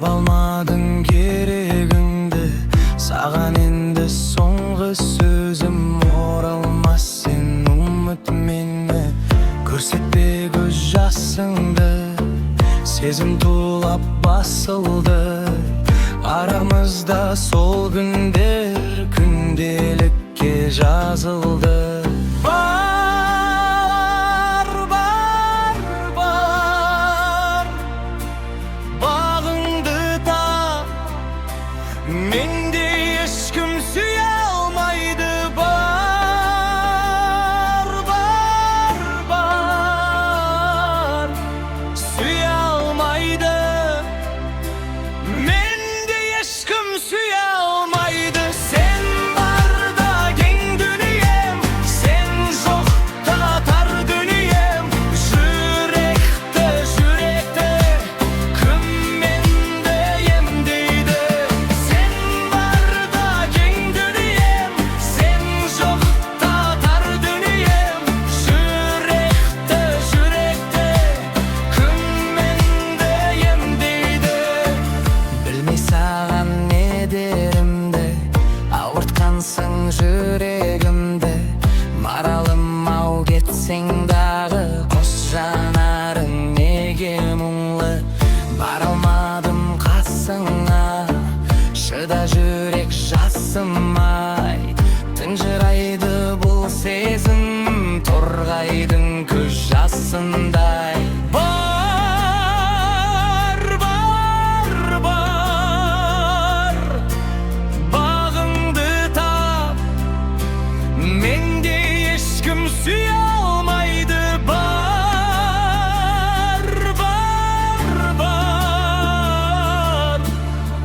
таба алмадың керегіңді, саған енді соңғы сөзім. Оралмас сен үмітмене, көрсетпе көз жасыңды. Сезім тулап басылды арамызда, сол күндер күнделікке жазылды. Бар, бар, бар, бағыңды тап, менде ешкім сүйе алмайды. Бар, бар, бар, сүйе алмайды, менде ешкім сүйе алмайды. Сен барда кең дүнием, сен жоқта тар дүнием. Жүректі, жүректі кім менде емдейді? Сен барда кең дүнием, сен жоқта тар дүнием. Жүректі, жүректі кім менде емдейді? Білмей саған не дерімді, ауыртқансың жүрегімді. Маралым-ау, кетсең дағы қос жанарың неге мұңлы? Бара алмадым қасыңа, шыда жүрек жасымай. Тұнжырайды бұл сезім, торғайдың көз жасындай. Бар, бар, бар, бағыңды тап, менде ешкім сүйе алмайды. Бар, бар, бар,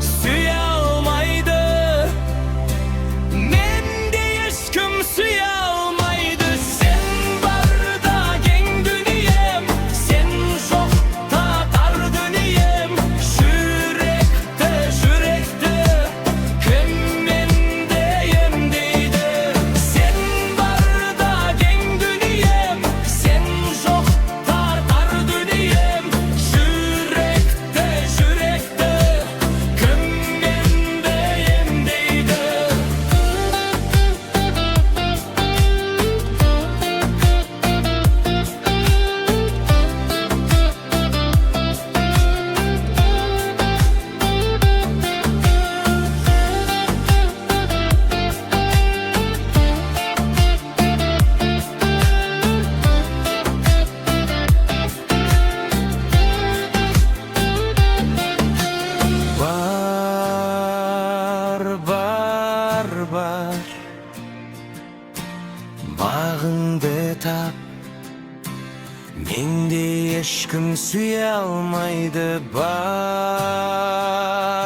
сүйе алмайды, менде ешкім сүйе алмайды. Сен барда кең дүнием, сен жоқта тар дүнием. Жүректі, жүректі кім менде емдейді? Сен барда кең дүнием, сен жоқта тар дүнием. Жүректі, жүректі кім менде емдейді? Бар, бар, бар, бағыңды тап, менде ешкім сүйе алмайды. Бар